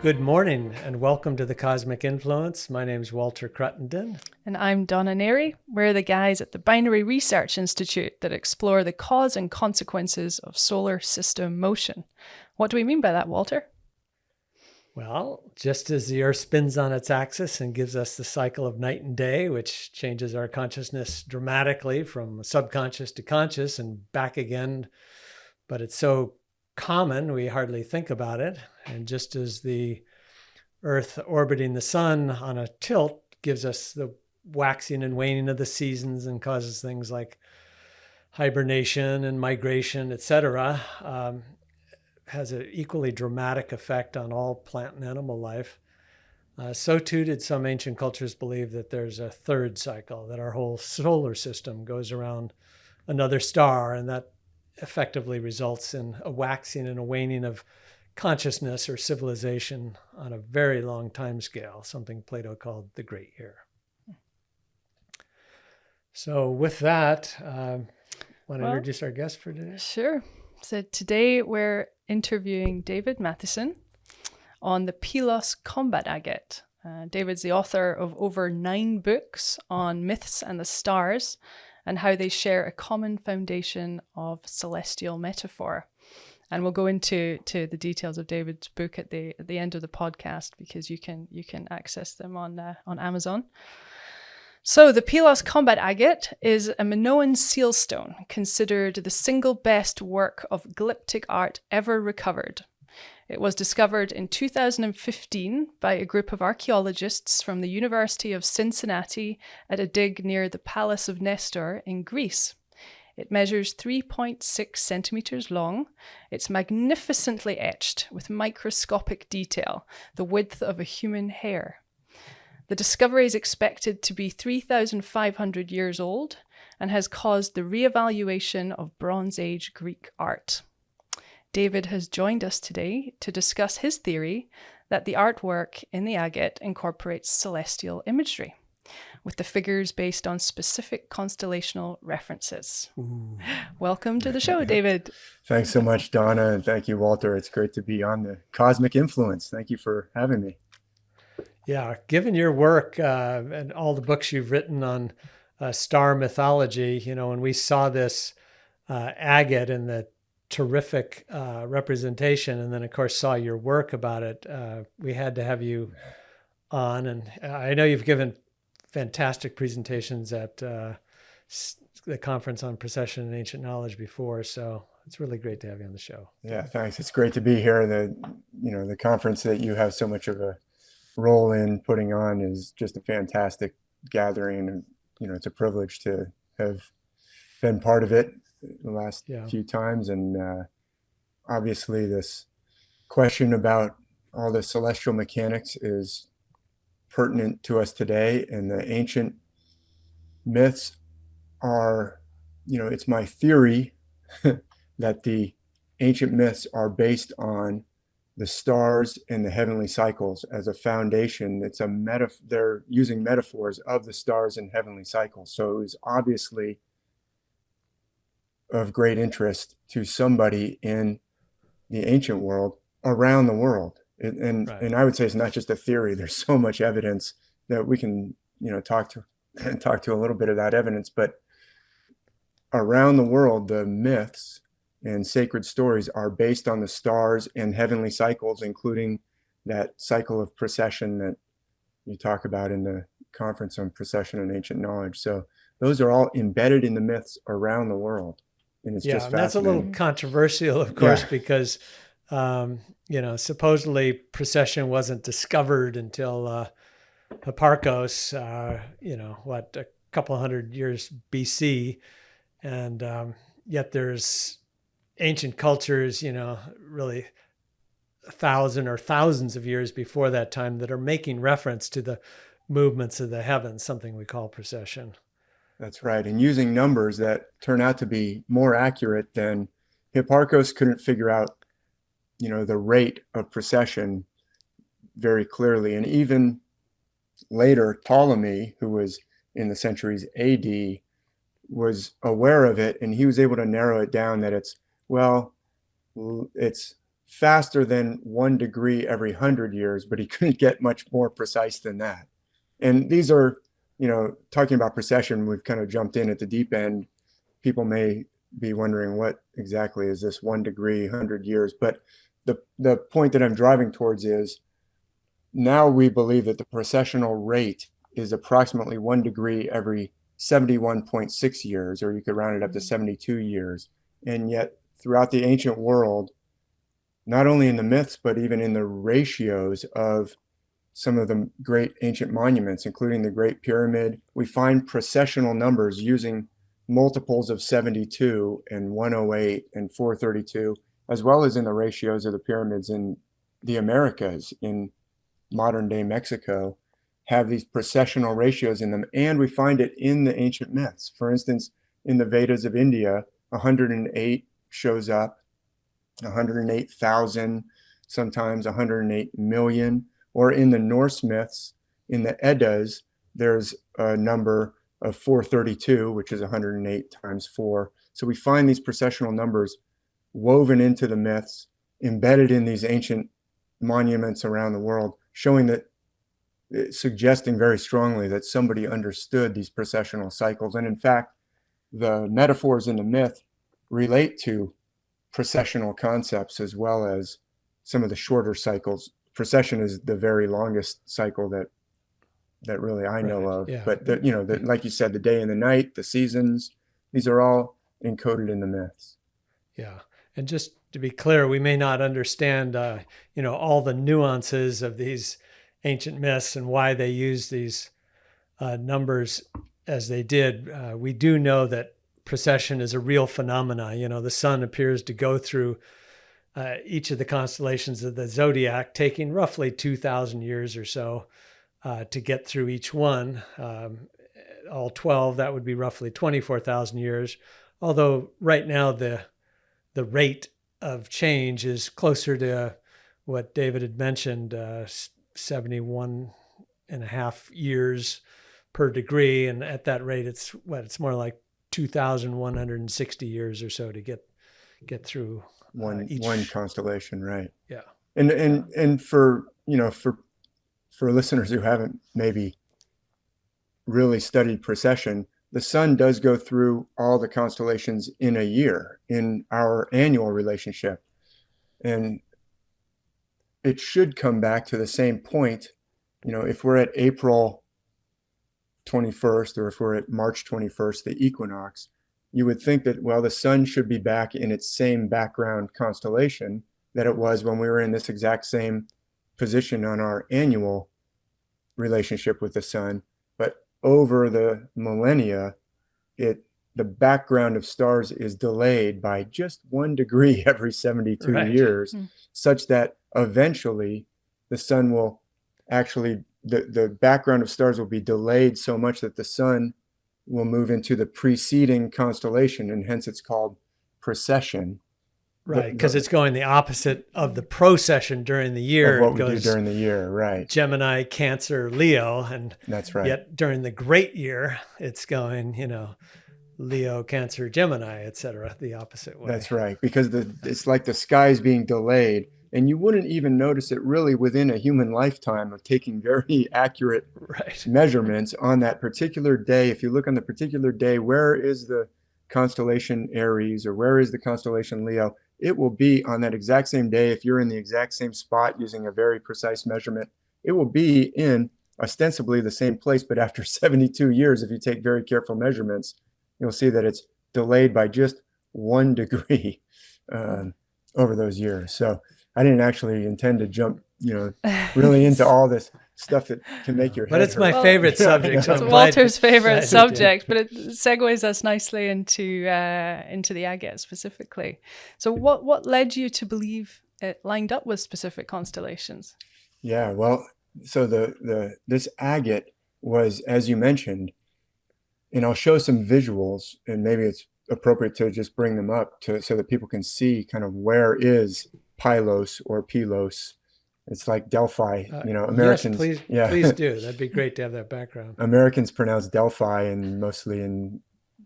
Good morning and welcome to the Cosmic Influence. My name is Walter Cruttenden. And I'm Donna Neri. We're the guys at the Binary Research Institute that explore the cause and consequences of solar system motion. What do we mean by that, Walter? Well, just as the Earth spins on its axis and gives us the cycle of night and day, which changes our consciousness dramatically from subconscious to conscious and back again, but it's so common we hardly think about it. And just as the Earth orbiting the sun on a tilt gives us the waxing and waning of the seasons and causes things like hibernation and migration, etc., has an equally dramatic effect on all plant and animal life. So too did some ancient cultures believe that there's a third cycle, that our whole solar system goes around another star, and that effectively results in a waxing and a waning of consciousness or civilization on a very long time scale, something Plato called the Great Year. So with that, want to introduce our guest for today? Sure. So today we're interviewing David Mathisen on the Pylos Combat Agate. David's the author of over 9 books on myths and the stars and how they share a common foundation of celestial metaphor. And we'll go into the details of David's book at the end of the podcast, because you can access them on Amazon. So the Pylos Combat Agate is a Minoan sealstone, considered the single best work of Glyptic art ever recovered. It was discovered in 2015 by a group of archaeologists from the University of Cincinnati at a dig near the Palace of Nestor in Greece. It measures 3.6 centimeters long. It's magnificently etched with microscopic detail, the width of a human hair. The discovery is expected to be 3,500 years old and has caused the re-evaluation of Bronze Age Greek art. David has joined us today to discuss his theory that the artwork in the agate incorporates celestial imagery, with the figures based on specific constellational references. Ooh. Welcome to the show, David. Thanks so much, Donna, and thank you, Walter. It's great to be on the Cosmic Influence. Thank you for having me. Yeah, given your work and all the books you've written on star mythology, when we saw this agate and the terrific representation, and then of course saw your work about it, we had to have you on. And I know you've given fantastic presentations at the conference on precession and ancient knowledge before, so it's really great to have you on the show. Yeah, thanks. It's great to be here. The conference that you have so much of a role in putting on is just a fantastic gathering, and it's a privilege to have been part of it the last few times. And obviously this question about all the celestial mechanics is pertinent to us today, and the ancient myths are, it's my theory that the ancient myths are based on the stars and the heavenly cycles as a foundation. It's they're using metaphors of the stars and heavenly cycles. So it was obviously of great interest to somebody in the ancient world around the world. And I would say it's not just a theory. There's so much evidence that we can, talk to a little bit of that evidence. But around the world, the myths and sacred stories are based on the stars and heavenly cycles, including that cycle of precession that you talk about in the conference on precession and ancient knowledge. So those are all embedded in the myths around the world. And it's just fascinating. That's a little controversial, of course, because supposedly precession wasn't discovered until Hipparchus, a couple hundred years BC. And yet there's ancient cultures, really 1,000 or thousands of years before that time that are making reference to the movements of the heavens, something we call precession. That's right. And using numbers that turn out to be more accurate than Hipparchus couldn't figure out, the rate of precession very clearly. And even later, Ptolemy, who was in the centuries AD, was aware of it, and he was able to narrow it down that it's faster than 1 degree every 100 years, but he couldn't get much more precise than that. And these are, talking about precession, we've kind of jumped in at the deep end. People may be wondering, what exactly is this 1 degree, 100 years? But the point that I'm driving towards is, now we believe that the precessional rate is approximately 1 degree every 71.6 years, or you could round it up to 72 years. And yet throughout the ancient world, not only in the myths, but even in the ratios of some of the great ancient monuments, including the Great Pyramid, we find precessional numbers using multiples of 72 and 108 and 432, as well as in the ratios of the pyramids in the Americas, in modern day Mexico, have these precessional ratios in them. And we find it in the ancient myths. For instance, in the Vedas of India, 108 shows up, 108,000, sometimes 108 million. Or in the Norse myths, in the Eddas, there's a number of 432, which is 108 times 4. So we find these precessional numbers woven into the myths, embedded in these ancient monuments around the world, showing that, suggesting very strongly that somebody understood these precessional cycles. And in fact, the metaphors in the myth relate to precessional concepts as well as some of the shorter cycles. Precession is the very longest cycle that really I know of. Yeah. But like you said, the day and the night, the seasons, these are all encoded in the myths. Yeah. And just to be clear, we may not understand, all the nuances of these ancient myths and why they use these numbers as they did. We do know that precession is a real phenomena. The sun appears to go through each of the constellations of the zodiac, taking roughly 2,000 years or so to get through each one. All 12, that would be roughly 24,000 years. Although right now the rate of change is closer to what David had mentioned, 71 and a half years per degree. And at that rate, it's more like 2,160 years or so to get through one constellation, right? Yeah. And for listeners who haven't maybe really studied precession, the sun does go through all the constellations in a year in our annual relationship, and it should come back to the same point. If we're at April 21st, or if we're at March 21st, the equinox, you would think that, well, the sun should be back in its same background constellation that it was when we were in this exact same position on our annual relationship with the sun. But over the millennia, the background of stars is delayed by just 1 degree every 72 years, such that eventually the sun will actually, the background of stars will be delayed so much that the sun will move into the preceding constellation, and hence it's called precession. Right, because it's going the opposite of the procession during the year. Of what we do during the year, right. Gemini, Cancer, Leo, and that's right. Yet during the great year, it's going, Leo, Cancer, Gemini, etc., the opposite way. That's right, because it's like the sky is being delayed, and you wouldn't even notice it really within a human lifetime of taking very accurate measurements on that particular day. If you look on the particular day, where is the constellation Aries, or where is the constellation Leo? It will be on that exact same day. If you're in the exact same spot using a very precise measurement, it will be in ostensibly the same place, but after 72 years, if you take very careful measurements, you'll see that it's delayed by just 1 degree over those years. So I didn't actually intend to jump, really into all this stuff that can make your head But it's hurt. my favorite subject. It's Walter's favorite subject, but it segues us nicely into the agate specifically. So what led you to believe it lined up with specific constellations? Yeah, well, so this agate was, as you mentioned, and I'll show some visuals, and maybe it's appropriate to just bring them up so that people can see kind of where is Pylos or Pylos. It's like Delphi, Americans. Yes, please do. That'd be great to have that background. Americans pronounce Delphi, and mostly in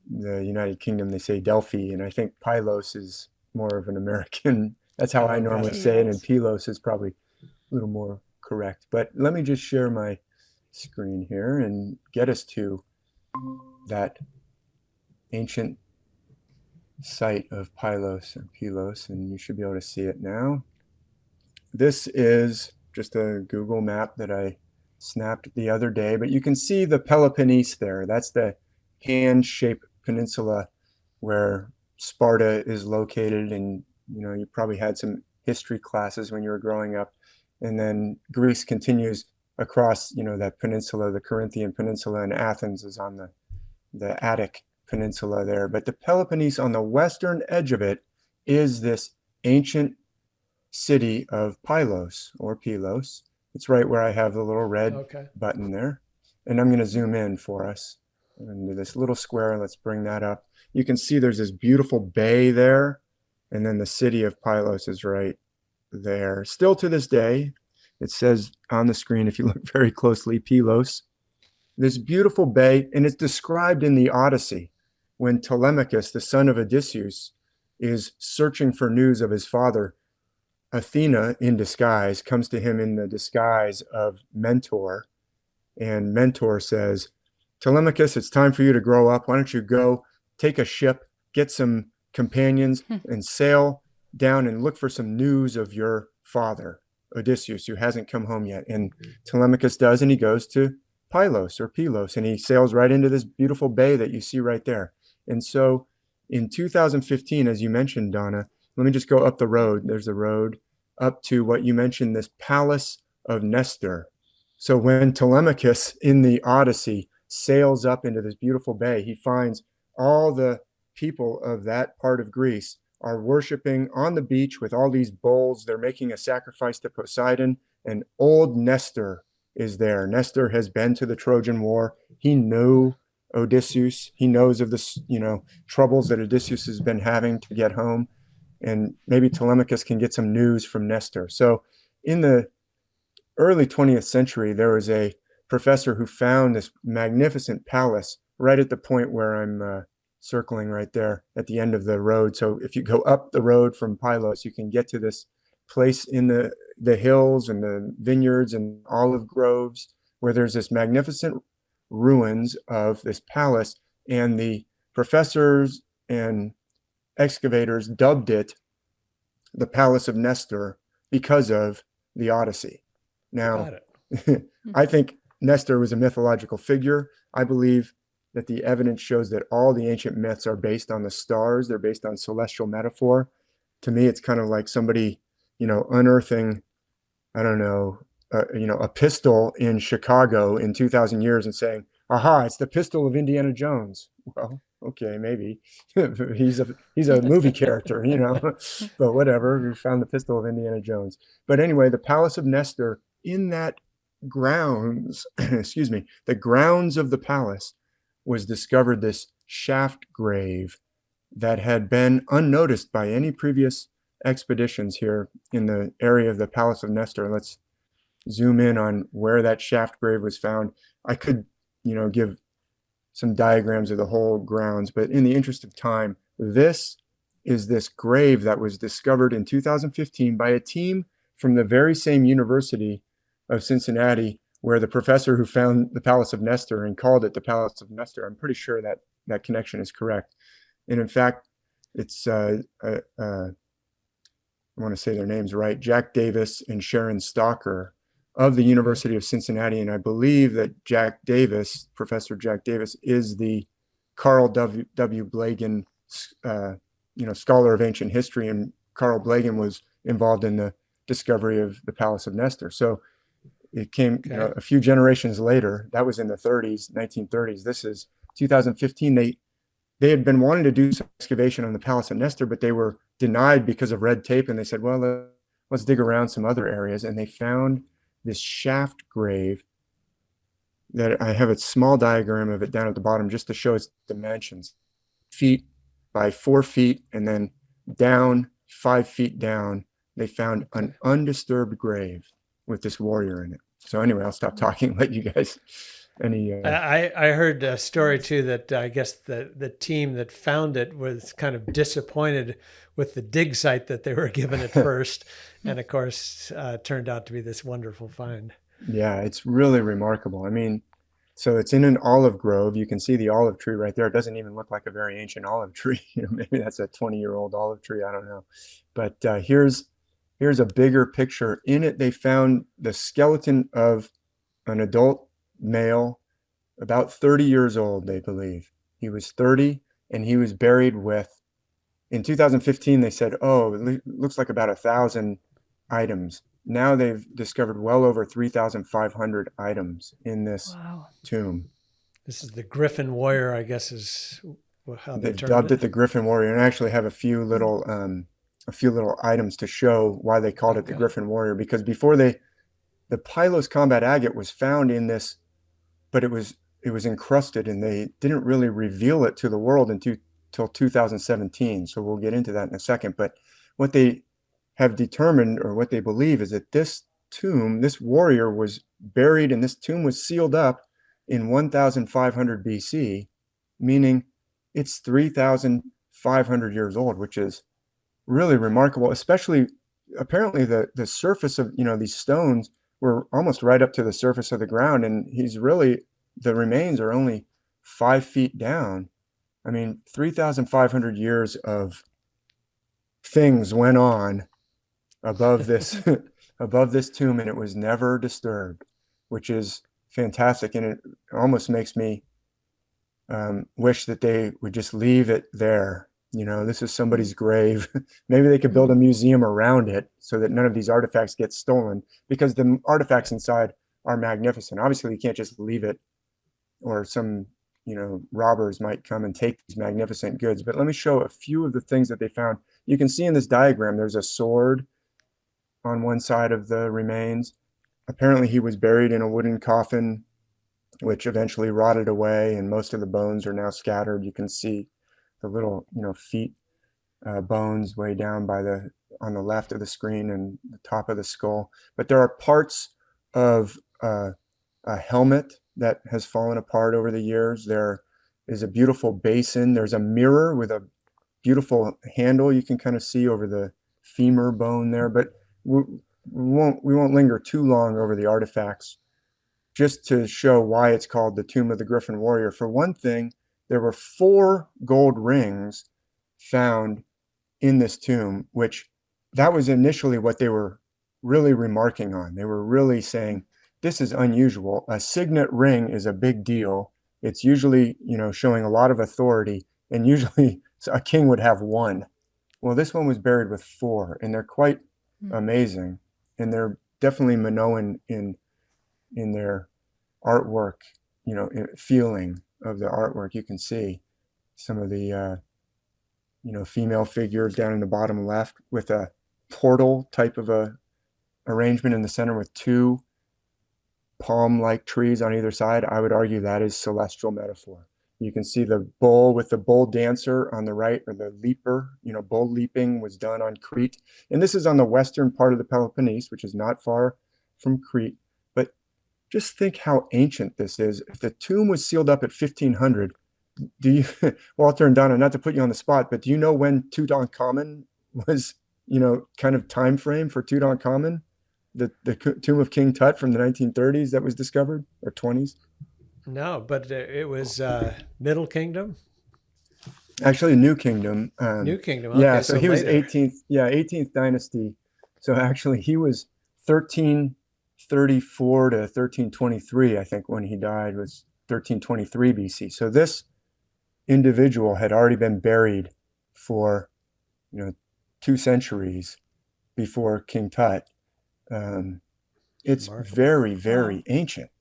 the United Kingdom they say Delphi, and I think Pylos is more of an American That's how Oh, I got normally it. say it, and Yes. Pylos is probably a little more correct. But let me just share my screen here and get us to that ancient site of Pylos and Pylos, and you should be able to see it now. This is just a Google map that I snapped the other day, but you can see the Peloponnese there. That's the hand-shaped peninsula where Sparta is located, and you probably had some history classes when you were growing up. And then Greece continues across that peninsula, the Corinthian Peninsula, and Athens is on the Attic Peninsula there. But the Peloponnese, on the western edge of it, is this ancient city of Pylos, or Pylos. It's right where I have the little red button there. And I'm going to zoom in for us into this little square. Let's bring that up. You can see there's this beautiful bay there, and then the city of Pylos is right there. Still to this day, it says on the screen, if you look very closely, Pylos. This beautiful bay, and it's described in the Odyssey when Telemachus, the son of Odysseus, is searching for news of his father. Athena, in disguise, comes to him in the disguise of Mentor, and Mentor says, Telemachus, it's time for you to grow up. Why don't you go take a ship, get some companions, and sail down and look for some news of your father, Odysseus, who hasn't come home yet. And Telemachus does, and he goes to Pylos, or Pylos, and he sails right into this beautiful bay that you see right there. And so in 2015, as you mentioned, Donna, let me just go up the road. There's a road up to what you mentioned, this Palace of Nestor. So when Telemachus in the Odyssey sails up into this beautiful bay, he finds all the people of that part of Greece are worshiping on the beach with all these bowls. They're making a sacrifice to Poseidon, and old Nestor is there. Nestor has been to the Trojan War. He knew Odysseus. He knows of the troubles that Odysseus has been having to get home, and maybe Telemachus can get some news from Nestor. So in the early 20th century, there was a professor who found this magnificent palace right at the point where I'm circling right there at the end of the road. So if you go up the road from Pylos, you can get to this place in the hills and the vineyards and olive groves where there's this magnificent ruins of this palace, and the professors and excavators dubbed it the Palace of Nestor because of the Odyssey. Now, I think Nestor was a mythological figure. I believe that the evidence shows that all the ancient myths are based on the stars. They're based on celestial metaphor. To me, it's kind of like somebody, unearthing, I don't know, a pistol in Chicago in 2,000 years and saying, aha, it's the pistol of Indiana Jones. Well, okay, maybe he's a movie character, but whatever. We found the pistol of Indiana Jones. But anyway, the Palace of Nestor, in that grounds, the grounds of the palace, was discovered this shaft grave that had been unnoticed by any previous expeditions here in the area of the Palace of Nestor. Let's zoom in on where that shaft grave was found. I could, give some diagrams of the whole grounds, but in the interest of time, this is this grave that was discovered in 2015 by a team from the very same University of Cincinnati, where the professor who found the Palace of Nestor and called it the Palace of Nestor. I'm pretty sure that that connection is correct. And in fact, it's, I want to say their names right, Jack Davis and Sharon Stalker of the University of Cincinnati. And I believe that Professor Jack Davis, is the Carl W. Blagan, scholar of ancient history. And Carl Blagan was involved in the discovery of the Palace of Nestor. So it came a few generations later. That was in the 1930s. This is 2015. They had been wanting to do some excavation on the Palace of Nestor, but they were denied because of red tape. And they said, well, let's dig around some other areas. And they found this shaft grave that I have a small diagram of it down at the bottom just to show its dimensions. Feet by 4 feet, and then down 5 feet down, they found an undisturbed grave with this warrior in it. So anyway, I'll stop talking, let you guys any I heard a story too that I guess the team that found it was kind of disappointed with the dig site that they were given at first, and of course turned out to be this wonderful find. Yeah, it's really remarkable. I mean, so it's in an olive grove. You can see the olive tree right there. It doesn't even look like a very ancient olive tree. Maybe that's a 20-year-old olive tree. I don't know. But here's a bigger picture. In it, they found the skeleton of an adult male, about 30 years old, they believe. He was 30, and he was buried with, in 2015, they said, oh, it looks like about 1,000 items. Now they've discovered well over 3,500 items in this tomb. This is the Griffin Warrior, I guess, is how they They've termed dubbed it the Griffin Warrior, and I actually have a few little items to show why they called it the Griffin Warrior. Because before the Pylos Combat Agate was found in this, but it was encrusted, and they didn't really reveal it to the world until 2017. So we'll get into that in a second. But what they have determined, or what they believe, is that this tomb, this warrior, was buried, and this tomb was sealed up in 1,500 BC, meaning it's 3,500 years old, which is really remarkable. Especially, apparently, the surface of these stones were almost right up to the surface of the ground, and the remains are only 5 feet down. I mean, 3,500 years of things went on above this above this tomb, and it was never disturbed, which is fantastic. And it almost makes me wish that they would just leave it there. This is somebody's grave. Maybe they could build a museum around it so that none of these artifacts get stolen, because the artifacts inside are magnificent. Obviously, you can't just leave it, or some robbers might come and take these magnificent goods. But let me show a few of the things that they found. You can see in this diagram, there's a sword on one side of the remains. Apparently, he was buried in a wooden coffin, which eventually rotted away, and most of the bones are now scattered. You can see the little, feet bones way down on the left of the screen and the top of the skull. But there are parts of a helmet that has fallen apart over the years. There is a beautiful basin. There's a mirror with a beautiful handle you can kind of see over the femur bone there. But we won't linger too long over the artifacts, just to show why it's called the Tomb of the Griffin Warrior. For one thing, there were 4 gold rings found in this tomb, which that was initially what they were really remarking on. They were really saying, this is unusual. A signet ring is a big deal. It's usually, showing a lot of authority, and usually a king would have 1. Well, this one was buried with 4, and they're quite amazing. And they're definitely Minoan in their artwork, feeling of the artwork. You can see some of the, female figures down in the bottom left, with a portal type of a arrangement in the center with 2 palm-like trees on either side. I would argue that is celestial metaphor. You can see the bull with the bull dancer on the right, or the leaper. Bull leaping was done on Crete. And this is on the western part of the Peloponnese, which is not far from Crete. But just think how ancient this is. If the tomb was sealed up at 1500, Walter and Donna, not to put you on the spot, but do you know when Tutankhamun was, kind of time frame for Tutankhamun? The tomb of King Tut from the 1930s that was discovered, or 20s? No, but it was Middle Kingdom. Actually, New Kingdom. New Kingdom. Okay, yeah, so he was later. 18th dynasty. So actually, he was 1334 to 1323, I think, when he died, was 1323 BC. So this individual had already been buried for 2 centuries before King Tut. It's Remarkable. very, very ancient.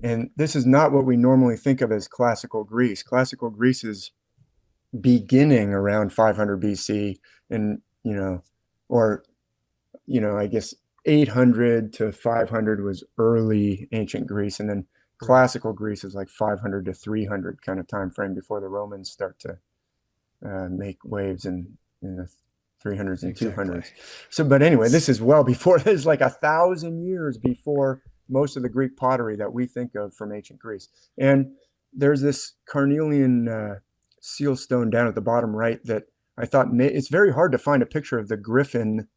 And this is not what we normally think of as classical Greece. Classical Greece is beginning around 500 BC, and I guess 800 to 500 was early ancient Greece, and then classical Greece is like 500 to 300 kind of time frame before the Romans start to make waves in the 300s and Exactly. 200s. So, but anyway, this is well before. This is like 1,000 years before most of the Greek pottery that we think of from ancient Greece. And there's this carnelian seal stone down at the bottom right that I thought it's very hard to find a picture of the griffin,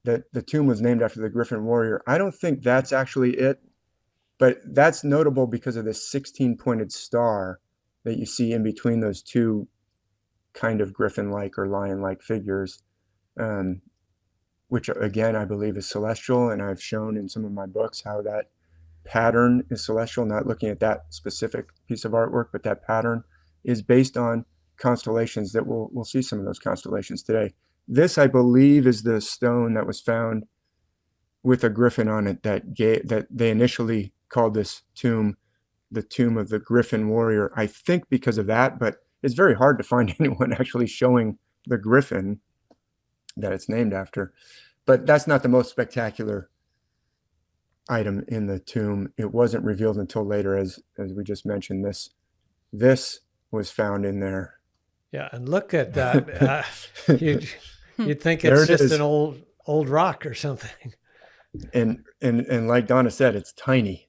that the tomb was named after the griffin warrior. I don't think that's actually it, but that's notable because of this 16-pointed star that you see in between those two kind of griffin-like or lion-like figures, which again, I believe is celestial. And I've shown in some of my books how that pattern is celestial, not looking at that specific piece of artwork, but that pattern is based on constellations that we'll see some of those constellations today. This, I believe, is the stone that was found with a griffin on it that they initially called this tomb the tomb of the griffin warrior. I think because of that, but it's very hard to find anyone actually showing the griffin that it's named after. But that's not the most spectacular item in the tomb. It wasn't revealed until later, as we just mentioned. This was found in there. Yeah, and look at that. You'd think There it's it just is. an old rock or something. And like Donna said, it's tiny.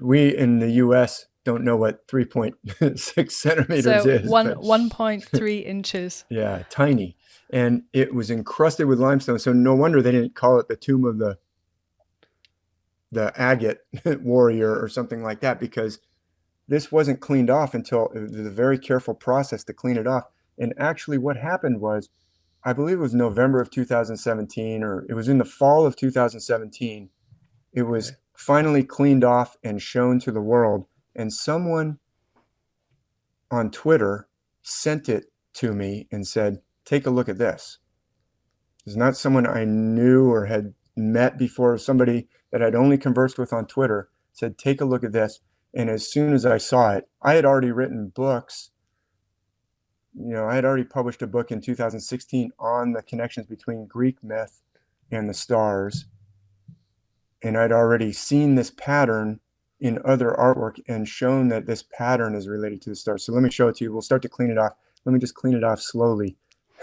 We in the U.S. don't know what 3.6 centimeters So is. 1.3 inches. Yeah, tiny. And it was encrusted with limestone. So no wonder they didn't call it the tomb of the agate warrior or something like that, because this wasn't cleaned off until it was a very careful process to clean it off. And actually what happened was, I believe it was November of 2017, or it was in the fall of 2017. It was finally cleaned off and shown to the world. And someone on Twitter sent it to me and said, take a look at this. It's not someone I knew or had met before, somebody that I'd only conversed with on Twitter said, take a look at this. And as soon as I saw it, I had already written books. I had already published a book in 2016 on the connections between Greek myth and the stars. And I'd already seen this pattern in other artwork and shown that this pattern is related to the stars. So let me show it to you. We'll start to clean it off. Let me just clean it off slowly.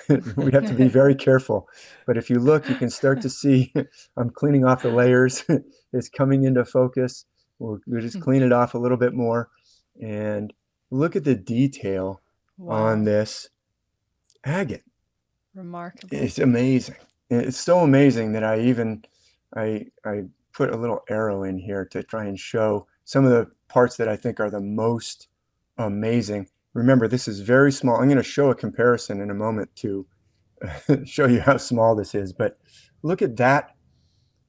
We have to be very careful. But if you look, you can start to see I'm cleaning off the layers. It's coming into focus. We'll just clean it off a little bit more. And look at the detail on this agate. Remarkable. It's amazing. It's so amazing that I put a little arrow in here to try and show some of the parts that I think are the most amazing. Remember, this is very small. I'm going to show a comparison in a moment to show you how small this is. But look at that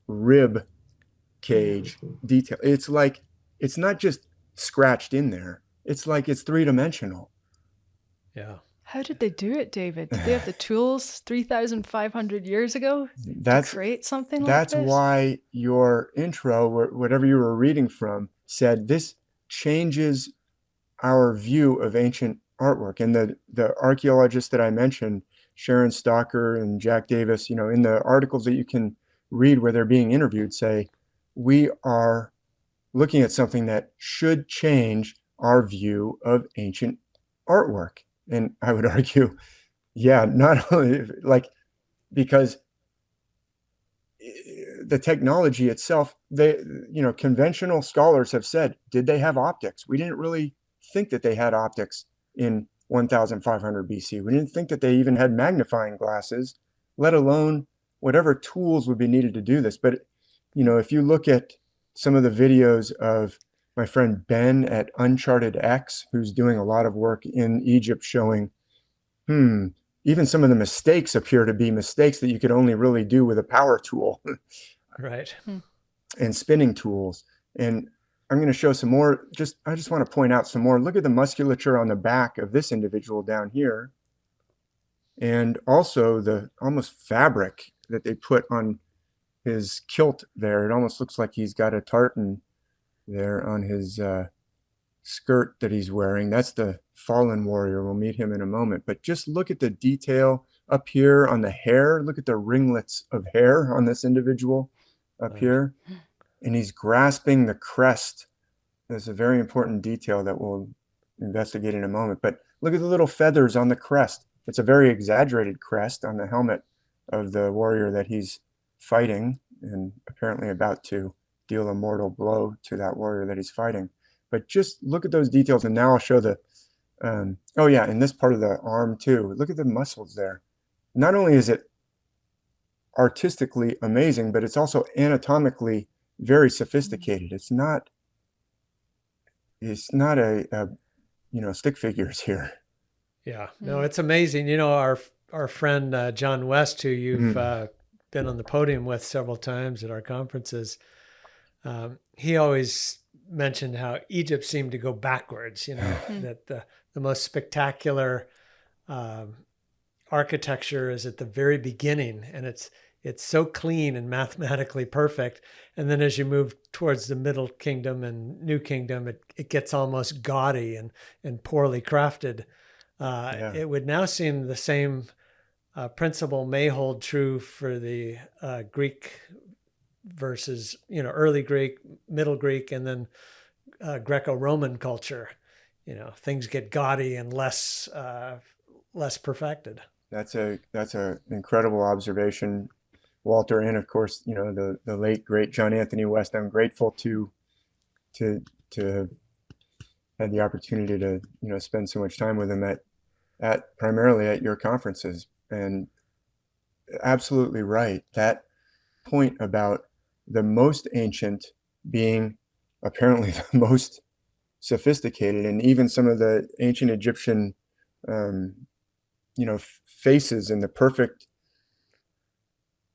rib cage detail. It's like, it's not just scratched in there. It's like it's three-dimensional. Yeah. How did they do it, David? Did they have the tools 3,500 years ago to create something like this? That's why your intro, whatever you were reading from, said this changes our view of ancient artwork. And the archaeologists that I mentioned, Sharon Stocker and Jack Davis, in the articles that you can read where they're being interviewed, say, we are looking at something that should change our view of ancient artwork. And I would argue, yeah, not only because the technology itself, conventional scholars have said, did they have optics? We didn't really think that they had optics in 1500 BC. We didn't think that they even had magnifying glasses, let alone whatever tools would be needed to do this. But, if you look at some of the videos of my friend Ben at Uncharted X, who's doing a lot of work in Egypt showing, even some of the mistakes appear to be mistakes that you could only really do with a power tool. Right. And spinning tools. And I'm going to show some more. I just want to point out some more. Look at the musculature on the back of this individual down here. And also the almost fabric that they put on his kilt there. It almost looks like he's got a tartan there on his skirt that he's wearing. That's the fallen warrior. We'll meet him in a moment. But just look at the detail up here on the hair. Look at the ringlets of hair on this individual up here. And he's grasping the crest. That's a very important detail that we'll investigate in a moment. But look at the little feathers on the crest. It's a very exaggerated crest on the helmet of the warrior that he's fighting and apparently about to deal a mortal blow to that warrior that he's fighting. But just look at those details, and now I'll show the, oh yeah, in this part of the arm too, look at the muscles there. Not only is it artistically amazing, but it's also anatomically very sophisticated. It's not a stick figures here. Yeah, no, it's amazing. Our friend John West, who you've been on the podium with several times at our conferences, he always mentioned how Egypt seemed to go backwards. That the most spectacular architecture is at the very beginning, and it's so clean and mathematically perfect. And then as you move towards the Middle Kingdom and New Kingdom, it gets almost gaudy and poorly crafted. It would now seem the same principle may hold true for the Greek versus, early Greek, Middle Greek, and then Greco-Roman culture. Things get gaudy and less perfected. That's a incredible observation, Walter, and of course, the late great John Anthony West. I'm grateful to have had the opportunity to spend so much time with him at primarily at your conferences. And absolutely right, that point about the most ancient being apparently the most sophisticated, and even some of the ancient Egyptian faces and the perfect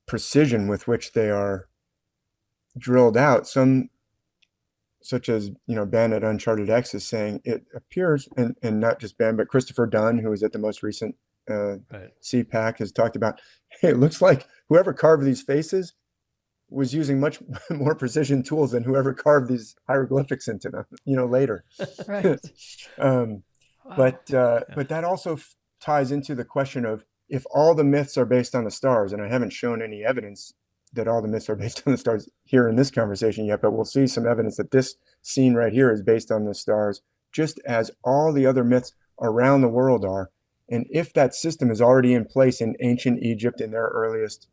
precision with which they are drilled out. Some, such as Ben at Uncharted X, is saying it appears, and not just Ben, but Christopher Dunn, who was at the most recent CPAC, has talked about, hey, it looks like whoever carved these faces was using much more precision tools than whoever carved these hieroglyphics into them, later. Right. But that also ties into the question of, if all the myths are based on the stars, and I haven't shown any evidence that all the myths are based on the stars here in this conversation yet, but we'll see some evidence that this scene right here is based on the stars, just as all the other myths around the world are. And if that system is already in place in ancient Egypt in their earliest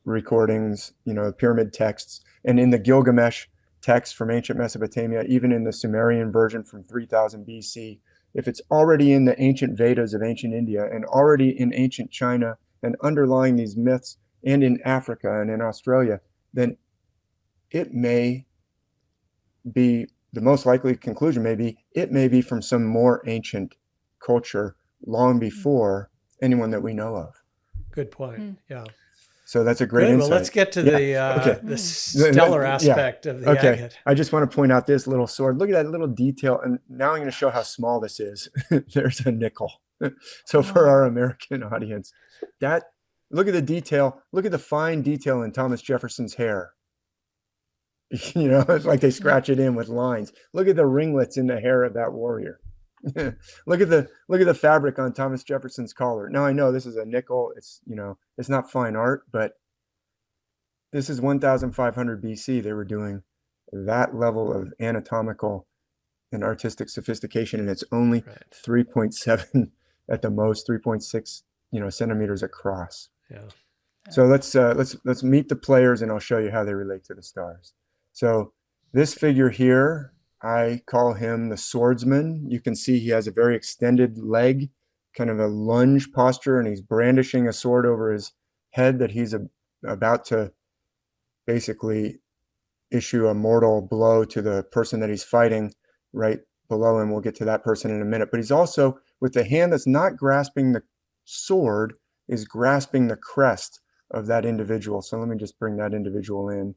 recordings, pyramid texts, and in the Gilgamesh text from ancient Mesopotamia, even in the Sumerian version from 3000 BC, if it's already in the ancient Vedas of ancient India and already in ancient China and underlying these myths and in Africa and in Australia, then it may be, the most likely conclusion may be, it may be from some more ancient culture long before anyone that we know of. Good point. Yeah. So that's a great insight. Well, let's get to the stellar aspect of the agate. I just want to point out this little sword. Look at that little detail. And now I'm going to show how small this is. There's a nickel. So for our American audience, look at the detail. Look at the fine detail in Thomas Jefferson's hair. It's like they scratch it in with lines. Look at the ringlets in the hair of that warrior. Look at the fabric on Thomas Jefferson's collar. Now I know this is a nickel. It's it's not fine art, but this is 1500 BC. They were doing that level of anatomical and artistic sophistication, and it's only 3.7 at the most, 3.6 centimeters across. Yeah. So let's meet the players, and I'll show you how they relate to the stars. So this figure here, I call him the swordsman. You can see he has a very extended leg, kind of a lunge posture, and he's brandishing a sword over his head that he's about to basically issue a mortal blow to the person that he's fighting right below him. We'll get to that person in a minute. But he's also, with the hand that's not grasping the sword, is grasping the crest of that individual. So let me just bring that individual in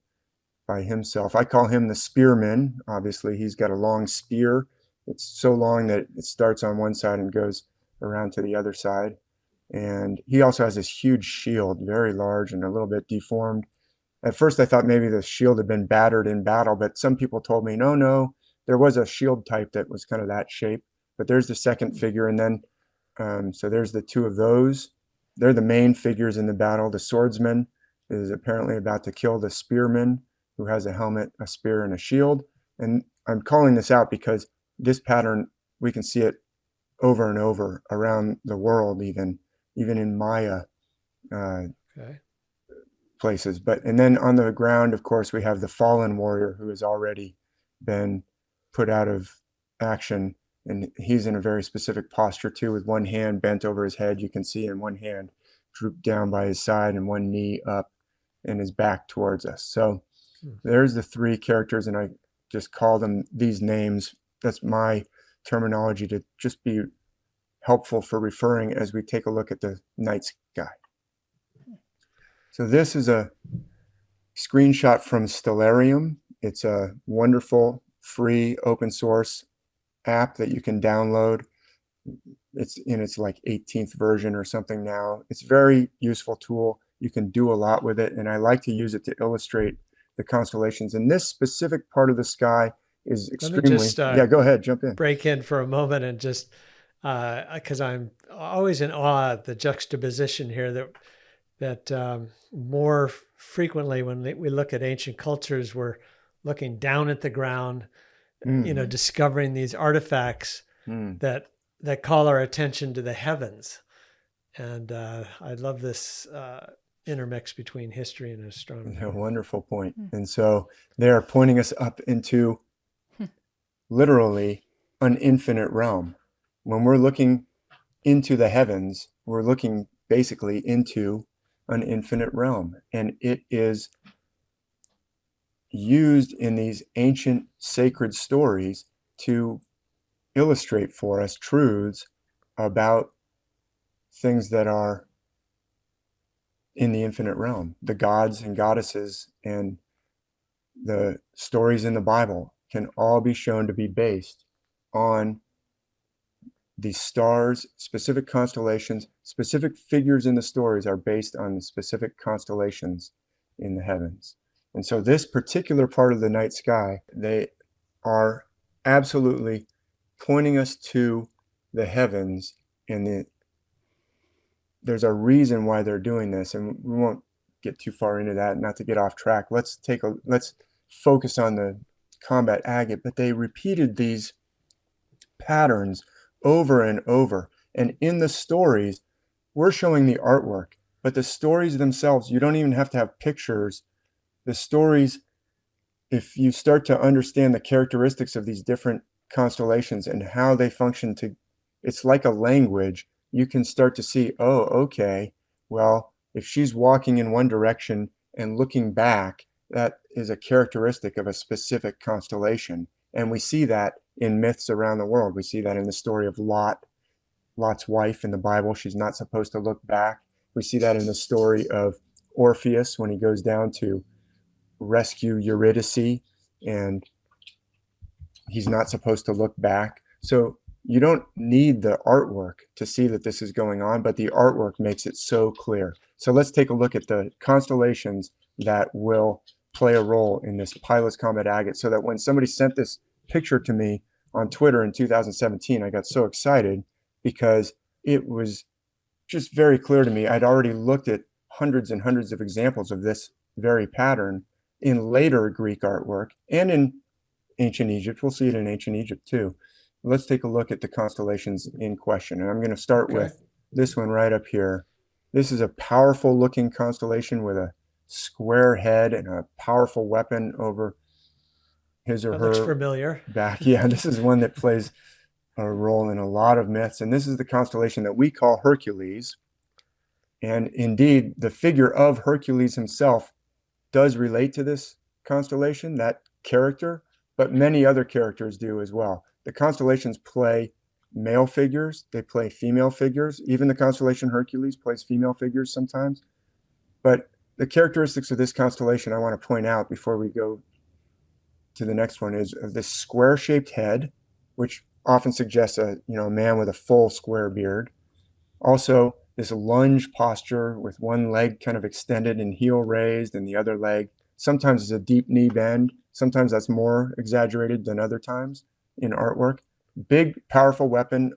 by himself. I call him the spearman. Obviously, he's got a long spear. It's so long that it starts on one side and goes around to the other side. And he also has this huge shield, very large and a little bit deformed. At first, I thought maybe the shield had been battered in battle, but some people told me, no, there was a shield type that was kind of that shape. But there's the second figure, and then, so there's the two of those. They're the main figures in the battle. The swordsman is apparently about to kill the spearman, who has a helmet, a spear, and a shield. And I'm calling this out because this pattern, we can see it over and over around the world, even in Maya places. And then on the ground, of course, we have the fallen warrior who has already been put out of action. And he's in a very specific posture too, with one hand bent over his head. You can see, in one hand drooped down by his side and one knee up and his back towards us. So there's the three characters, and I just call them these names. That's my terminology to just be helpful for referring as we take a look at the night sky. So this is a screenshot from Stellarium. It's a wonderful free open source app that you can download. It's in its like 18th version or something now. It's a very useful tool. You can do a lot with it, and I like to use it to illustrate the constellations. And this specific part of the sky is extremely... yeah, go ahead, jump in. Break in for a moment and just, because I'm always in awe at the juxtaposition here that more frequently when we look at ancient cultures, we're looking down at the ground, discovering these artifacts that call our attention to the heavens. And I love this intermix between history and astronomy. A wonderful point. And so they're pointing us up into literally an infinite realm. When we're looking into the heavens, we're looking basically into an infinite realm. And it is used in these ancient sacred stories to illustrate for us truths about things that are in the infinite realm. The gods and goddesses and the stories in the Bible can all be shown to be based on these stars, specific constellations. Specific figures in the stories are based on the specific constellations in the heavens. And so this particular part of the night sky, they are absolutely pointing us to the heavens, and there's a reason why they're doing this, and we won't get too far into that, not to get off track. Let's focus on the Combat Agate. But they repeated these patterns over and over, and in the stories we're showing the artwork, but the stories themselves, you don't even have to have pictures. The stories, if you start to understand the characteristics of these different constellations and how they function, it's like a language. You can start to see, oh, okay, well, if she's walking in one direction and looking back, that is a characteristic of a specific constellation. And we see that in myths around the world. We see that in the story of Lot's wife in the Bible. She's not supposed to look back. We see that in the story of Orpheus when he goes down to rescue Eurydice, and he's not supposed to look back. So you don't need the artwork to see that this is going on, but the artwork makes it so clear. So let's take a look at the constellations that will play a role in this Pylos Combat Agate, so that when somebody sent this picture to me on Twitter in 2017, I got so excited because it was just very clear to me. I'd already looked at hundreds and hundreds of examples of this very pattern in later Greek artwork and in ancient Egypt. We'll see it in ancient Egypt too. Let's take a look at the constellations in question. And I'm going to start with this one right up here. This is a powerful looking constellation with a square head and a powerful weapon over his or her looks familiar back. Yeah, this is one that plays a role in a lot of myths. And this is the constellation that we call Hercules. And indeed, the figure of Hercules himself does relate to this constellation, that character, but many other characters do as well. The constellations play male figures, they play female figures. Even the constellation Hercules plays female figures sometimes. But the characteristics of this constellation I want to point out before we go to the next one is this square-shaped head, which often suggests a man with a full square beard. Also, this lunge posture with one leg kind of extended and heel raised, and the other leg sometimes is a deep knee bend. Sometimes that's more exaggerated than other times in artwork. Big, powerful weapon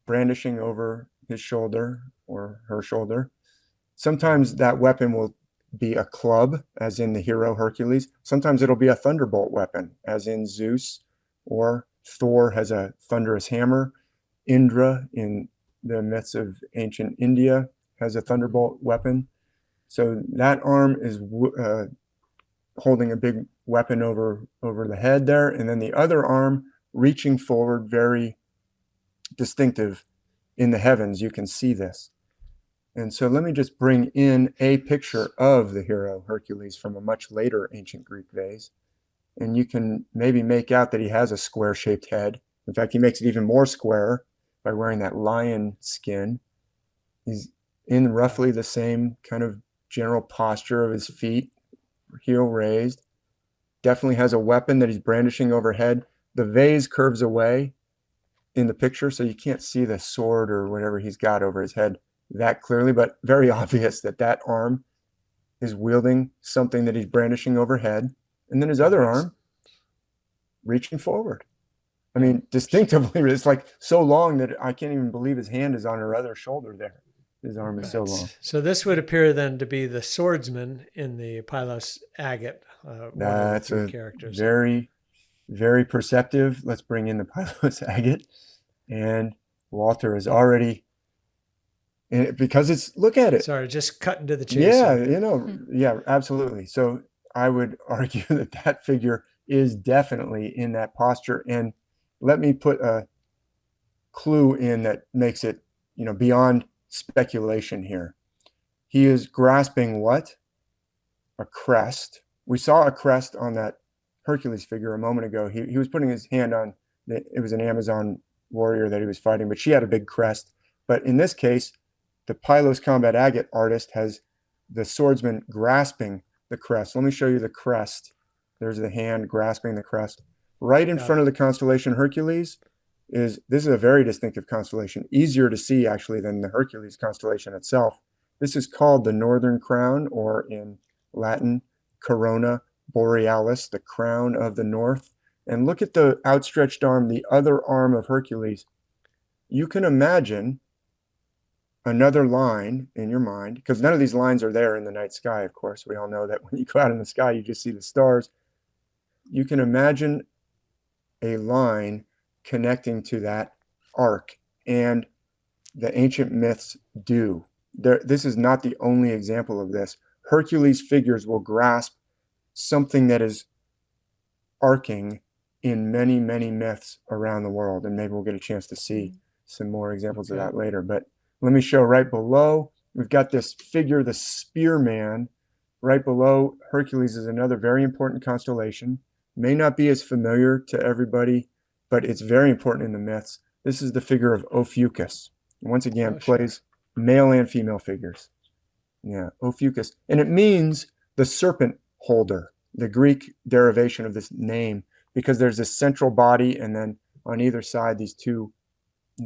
brandishing over his shoulder or her shoulder. Sometimes that weapon will be a club, as in the hero Hercules. Sometimes it'll be a thunderbolt weapon, as in Zeus, or Thor has a thunderous hammer. Indra in the myths of ancient India has a thunderbolt weapon. So that arm is holding a big weapon over the head there, and then the other arm reaching forward, very distinctive in the heavens. You can see this. And so let me just bring in a picture of the hero Hercules from a much later ancient Greek vase. And you can maybe make out that he has a square-shaped head. In fact, he makes it even more square by wearing that lion skin. He's in roughly the same kind of general posture of his feet, heel raised. Definitely has a weapon that he's brandishing overhead. The vase curves away in the picture, so you can't see the sword or whatever he's got over his head that clearly, but very obvious that that arm is wielding something that he's brandishing overhead, and then his other arm reaching forward. I mean, distinctively, it's like so long that I can't even believe his hand is on her other shoulder there. His arm is so long. So this would appear then to be the swordsman in the Pylos Agate. That's a characters. Very, very perceptive. Let's bring in the Pylos Agate, and Walter is already. And because it's, look at it. Sorry, just cutting to the chase. Yeah, yeah, absolutely. So I would argue that that figure is definitely in that posture. And let me put a clue in that makes it, beyond speculation here. He is grasping what? A crest. We saw a crest on that Hercules figure a moment ago. He was putting his hand on, it was an Amazon warrior that he was fighting, but she had a big crest. But in this case, the Pylos Combat Agate artist has the swordsman grasping the crest. Let me show you the crest. There's the hand grasping the crest. Right in front of the constellation Hercules this is a very distinctive constellation, easier to see actually than the Hercules constellation itself. This is called the Northern Crown, or in Latin, Corona Borealis, the crown of the north. And look at the outstretched arm, the other arm of Hercules. You can imagine another line in your mind, because none of these lines are there in the night sky, of course. We all know that when you go out in the sky, you just see the stars. You can imagine a line connecting to that arc, and the ancient myths do. This is not the only example of this. Hercules figures will grasp something that is arcing in many, many myths around the world, and maybe we'll get a chance to see some more examples of that later. But let me show right below, we've got this figure, the spearman. Right below Hercules is another very important constellation. May not be as familiar to everybody, but it's very important in the myths. This is the figure of Ophiuchus. Once again, plays male and female figures. Yeah, Ophiuchus. And it means the serpent holder, the Greek derivation of this name, because there's this central body, and then on either side, these two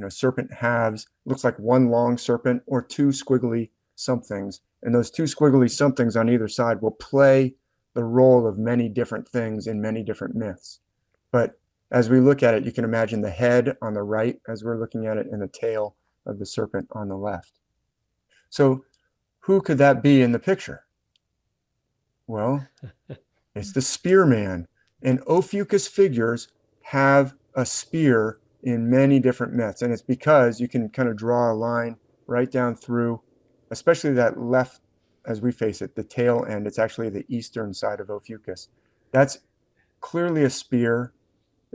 serpent halves. Looks like one long serpent or two squiggly somethings. And those two squiggly somethings on either side will play the role of many different things in many different myths. But as we look at it, you can imagine the head on the right as we're looking at it, and the tail of the serpent on the left. So who could that be in the picture? Well, it's the spearman. And Ophiuchus figures have a spear in many different myths, and it's because you can kind of draw a line right down through, especially that left, as we face it, the tail end. It's actually the eastern side of Ophiuchus. That's clearly a spear.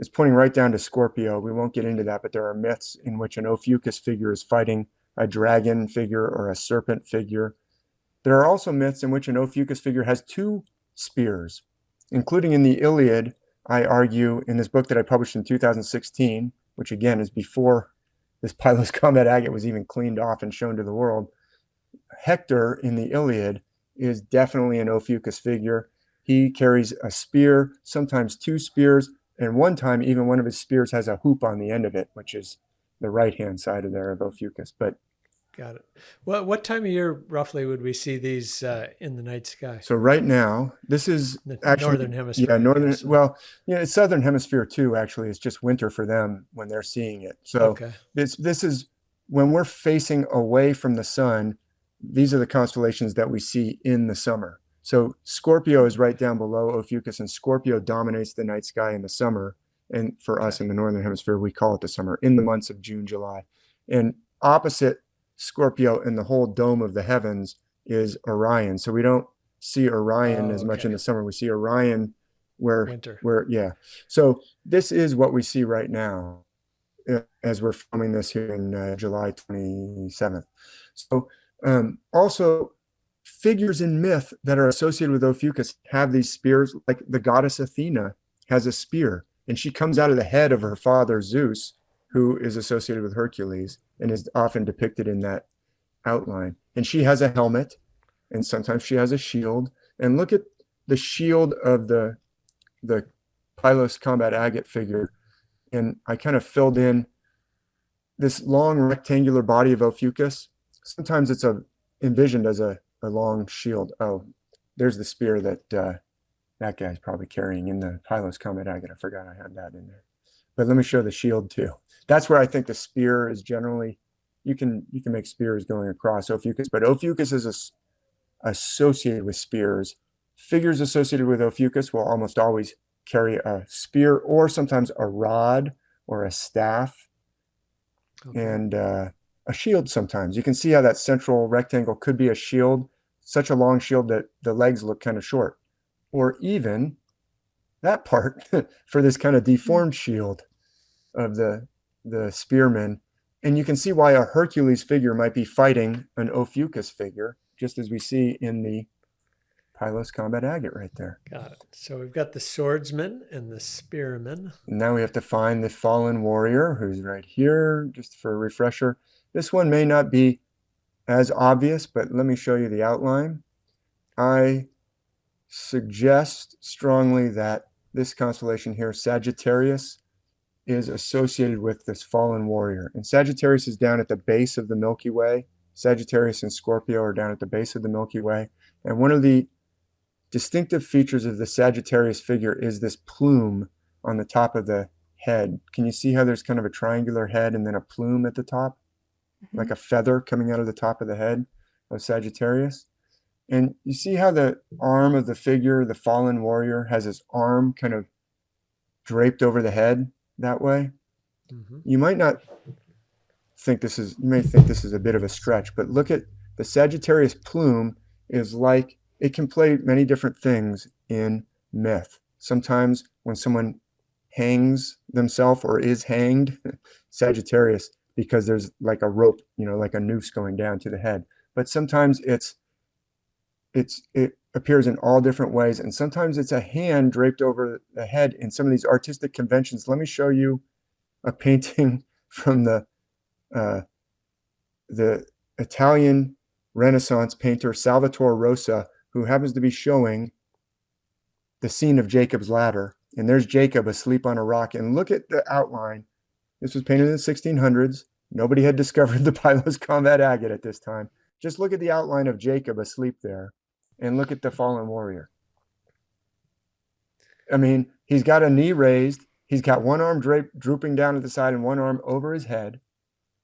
It's pointing right down to Scorpio. We won't get into that, but there are myths in which an Ophiuchus figure is fighting a dragon figure or a serpent figure. There are also myths in which an Ophiuchus figure has two spears, including in the Iliad. I argue in this book that I published in 2016, which again is before this Pylos Combat Agate was even cleaned off and shown to the world. Hector in the Iliad is definitely an Ophiuchus figure. He carries a spear, sometimes two spears, and one time even one of his spears has a hoop on the end of it, which is the right-hand side of there of Ophiuchus. But got it. Well, what time of year roughly would we see these in the night sky? So right now, this is the actually northern hemisphere. Yeah, northern. Well, it's southern hemisphere too. Actually, it's just winter for them when they're seeing it. So this is when we're facing away from the sun. These are the constellations that we see in the summer. So Scorpio is right down below Ophiuchus, and Scorpio dominates the night sky in the summer. And for us in the northern hemisphere, we call it the summer in the months of June, July. And opposite Scorpio in the whole dome of the heavens is Orion. So we don't see Orion as much in Okay. the summer. We see Orion where, Winter. yeah. So this is what we see right now as we're filming this here in July 27th. So also figures in myth that are associated with Ophiuchus have these spears, like the goddess Athena has a spear, and she comes out of the head of her father Zeus, who is associated with Hercules and is often depicted in that outline. And she has a helmet, and sometimes she has a shield. And look at the shield of the Pylos Combat Agate figure. And I kind of filled in this long rectangular body of Ophiuchus. Sometimes it's envisioned as a long shield. Oh, there's the spear that that guy's probably carrying in the Pylos Combat Agate. I forgot I had that in there. But let me show the shield too. That's where I think the spear is generally, you can make spears going across Ophiuchus, but Ophiuchus is associated with spears. Figures associated with Ophiuchus will almost always carry a spear or sometimes a rod or a staff. Okay. And a shield sometimes. You can see how that central rectangle could be a shield, such a long shield that the legs look kind of short. Or even that part for this kind of deformed shield of the spearman. And you can see why a Hercules figure might be fighting an Ophiuchus figure, just as we see in the Pylos Combat Agate right there. Got it. So we've got the swordsman and the spearman. And now we have to find the fallen warrior, who's right here, just for a refresher. This one may not be as obvious, but let me show you the outline. I suggest strongly that this constellation here, Sagittarius, is associated with this fallen warrior. And Sagittarius is down at the base of the Milky Way. Sagittarius and Scorpio are down at the base of the Milky Way. And one of the distinctive features of the Sagittarius figure is this plume on the top of the head. Can you see how there's kind of a triangular head and then a plume at the top? Like a feather coming out of the top of the head of Sagittarius. And you see how the arm of the figure, the fallen warrior, has his arm kind of draped over the head that way? You might not think this is, you may think this is a bit of a stretch, but look at the Sagittarius plume is like, it can play many different things in myth. Sometimes when someone hangs themselves or is hanged, Sagittarius, because there's like a rope, like a noose going down to the head. But sometimes it appears in all different ways. And sometimes it's a hand draped over the head in some of these artistic conventions. Let me show you a painting from the Italian Renaissance painter Salvatore Rosa, who happens to be showing the scene of Jacob's ladder. And there's Jacob asleep on a rock. And look at the outline. This was painted in the 1600s. Nobody had discovered the Pylos Combat Agate at this time. Just look at the outline of Jacob asleep there. And look at the fallen warrior. I mean, he's got a knee raised. He's got one arm drooping down to the side and one arm over his head.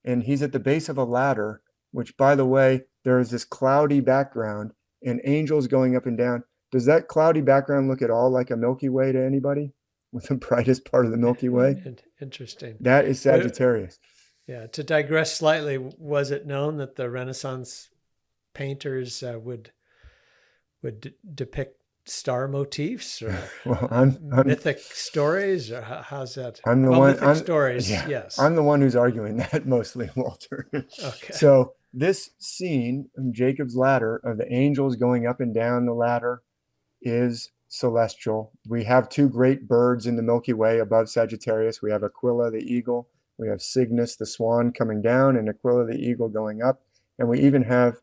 And he's at the base of a ladder, which, by the way, there is this cloudy background and angels going up and down. Does that cloudy background look at all like a Milky Way to anybody? With the brightest part of the Milky Way? Interesting. That is Sagittarius. Yeah. To digress slightly, was it known that the Renaissance painters would depict star motifs or well, mythic stories, or how's that? I'm the one. Stories. Yeah, yes. I'm the one who's arguing that mostly, Walter. Okay. So this scene in Jacob's ladder of the angels going up and down the ladder is celestial. We have two great birds in the Milky Way above Sagittarius. We have Aquila the eagle. We have Cygnus the swan coming down and Aquila the eagle going up. And we even have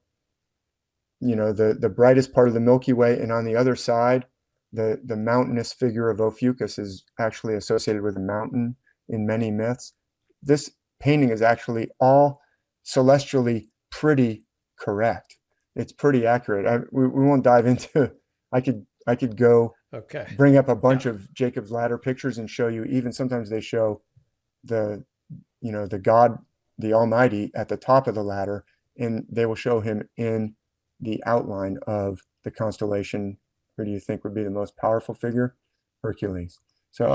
the brightest part of the Milky Way, and on the other side, the mountainous figure of Ophiuchus is actually associated with a mountain in many myths. This painting is actually all celestially pretty correct. It's pretty accurate. We won't dive into. I could go bring up a bunch of Jacob's ladder pictures and show you. Even sometimes they show the God, the Almighty, at the top of the ladder, and they will show him in the outline of the constellation. Who do you think would be the most powerful figure? Hercules. So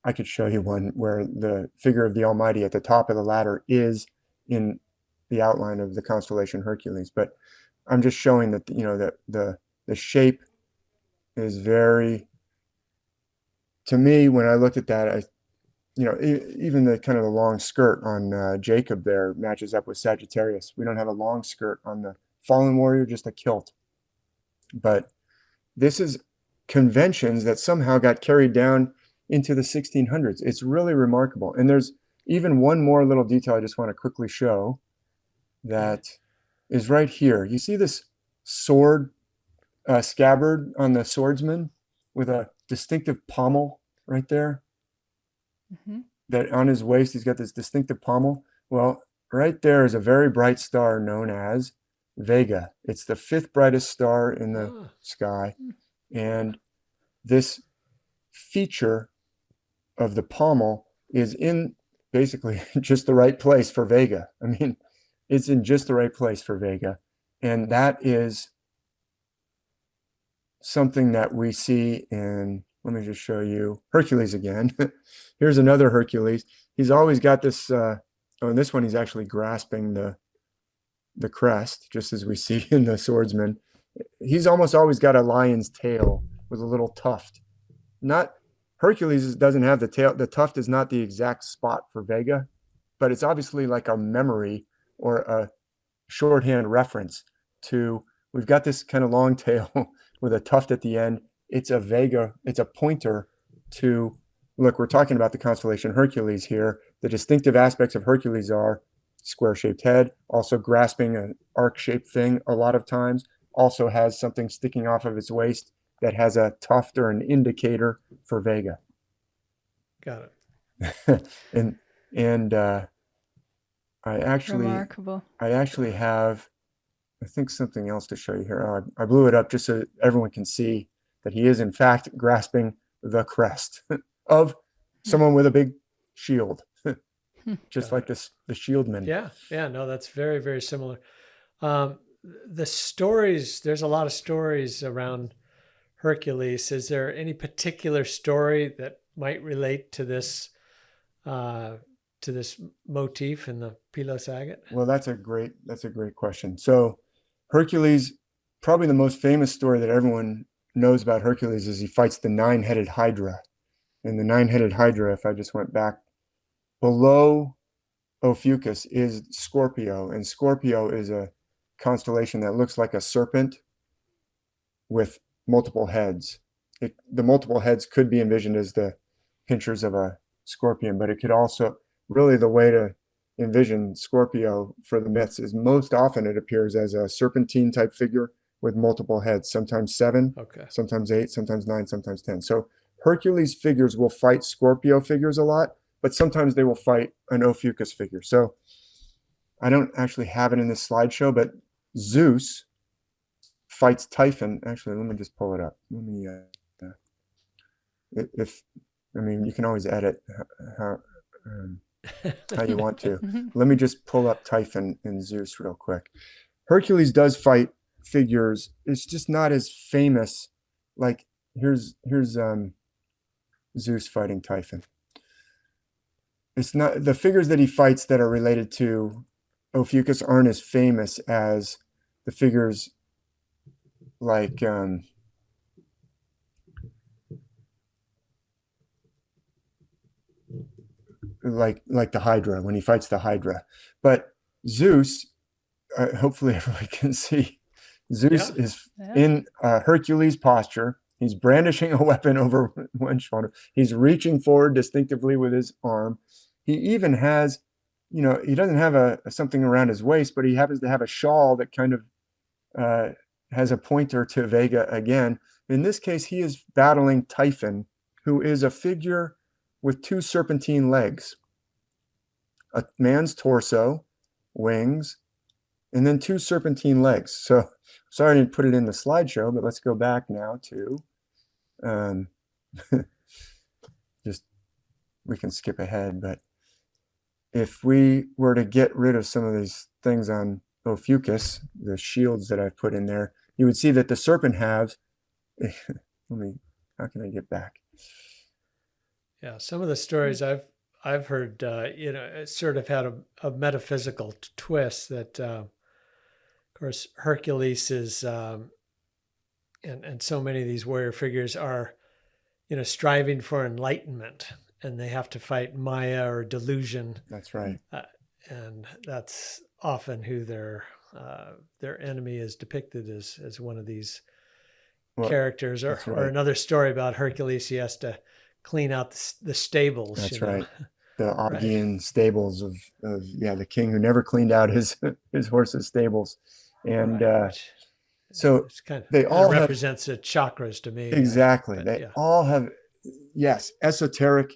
I could show you one where the figure of the Almighty at the top of the ladder is in the outline of the constellation Hercules. But I'm just showing that, that the shape is very, to me, when I looked at that, even the kind of the long skirt on Jacob there matches up with Sagittarius. We don't have a long skirt on the fallen warrior, just a kilt. But this is conventions that somehow got carried down into the 1600s. It's really remarkable. And there's even one more little detail I just want to quickly show that is right here. You see this sword scabbard on the swordsman with a distinctive pommel right there? Mm-hmm. That on his waist, he's got this distinctive pommel. Well, right there is a very bright star known as Vega. It's the 5th brightest star in the sky. And this feature of the pommel is in basically just the right place for Vega. I mean, it's in just the right place for Vega. And that is something that we see in, let me just show you, Hercules again. Here's another Hercules. He's always got this, in this one, he's actually grasping the crest, just as we see in the swordsman. He's almost always got a lion's tail with a little tuft. Hercules doesn't have the tail. The tuft is not the exact spot for Vega, but it's obviously like a memory or a shorthand reference to, we've got this kind of long tail with a tuft at the end. It's a Vega, it's a pointer to, look, we're talking about the constellation Hercules here. The distinctive aspects of Hercules are square-shaped head, also grasping an arc-shaped thing a lot of times, also has something sticking off of its waist that has a tuft or an indicator for Vega. Got it. and I actually have, I think, something else to show you here. I blew it up just so everyone can see that he is in fact grasping the crest of someone with a big shield, just like the shieldman. Yeah, no, that's very, very similar. The stories, there's a lot of stories around Hercules. Is there any particular story that might relate to this motif in the Pylos Agate? Well, that's a great question. So Hercules, probably the most famous story that everyone knows about Hercules is he fights the 9-headed Hydra. And the 9-headed Hydra, if I just went back, below Ophiuchus is Scorpio. And Scorpio is a constellation that looks like a serpent with multiple heads. The multiple heads could be envisioned as the pinchers of a scorpion, but it could also, really the way to envision Scorpio for the myths is most often it appears as a serpentine type figure with multiple heads, sometimes 7, sometimes 8, sometimes 9, sometimes 10. So Hercules figures will fight Scorpio figures a lot, but sometimes they will fight an Ophiuchus figure. So I don't actually have it in this slideshow, but Zeus fights Typhon. Actually, let me just pull it up. Let me, you can always edit how you want to. Let me just pull up Typhon and Zeus real quick. Hercules does fight figures. It's just not as famous. Like here's Zeus fighting Typhon. It's not, the figures that he fights that are related to Ophiuchus aren't as famous as the figures like the Hydra, when he fights the Hydra. But Zeus, hopefully everyone can see, Zeus is in Hercules posture. He's brandishing a weapon over one shoulder. He's reaching forward distinctively with his arm. He even has, he doesn't have something around his waist, but he happens to have a shawl that kind of has a pointer to Vega again. In this case, he is battling Typhon, who is a figure with 2 serpentine legs, a man's torso, wings, and then 2 serpentine legs. So sorry I didn't put it in the slideshow, but let's go back now to, we can skip ahead, but if we were to get rid of some of these things on Ophiuchus, the shields that I've put in there, you would see that the serpent halves, how can I get back? Yeah, some of the stories I've I've heard, it sort of had a metaphysical twist that, of course, Hercules is, and so many of these warrior figures are, striving for enlightenment, and they have to fight Maya or delusion. That's right. And that's often who their enemy is depicted as one of these characters, or another story about Hercules. He has to clean out the stables. That's right. The Augean stables of the king who never cleaned out his horse's stables. And so they all represents the chakras to me. Exactly. They all have, esoteric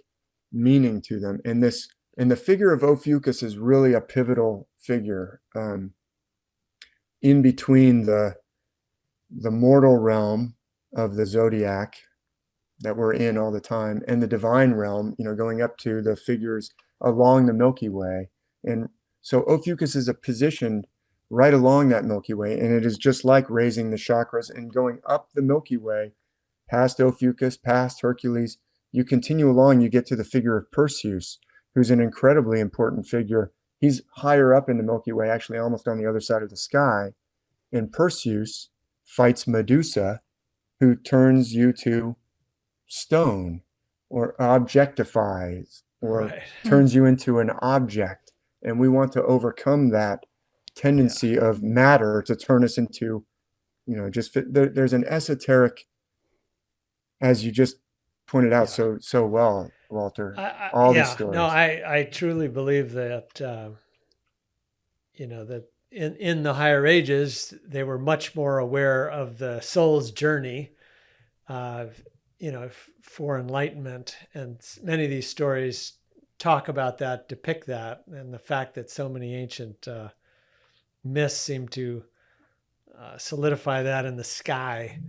meaning to them. And the figure of Ophiuchus is really a pivotal figure in between the mortal realm of the zodiac that we're in all the time and the divine realm, going up to the figures along the Milky Way. And so Ophiuchus is positioned right along that Milky Way, and it is just like raising the chakras and going up the Milky Way, past Ophiuchus, past Hercules. You continue along, you get to the figure of Perseus, who's an incredibly important figure. He's higher up in the Milky Way, actually almost on the other side of the sky. And Perseus fights Medusa, who turns you to stone or objectifies or turns you into an object. And we want to overcome that tendency of matter to turn us into, there's an esoteric, as you just pointed out so well, Walter, all these stories. No, I truly believe that, that in the higher ages, they were much more aware of the soul's journey, for enlightenment. And many of these stories talk about that, depict that, and the fact that so many ancient myths seem to solidify that in the sky,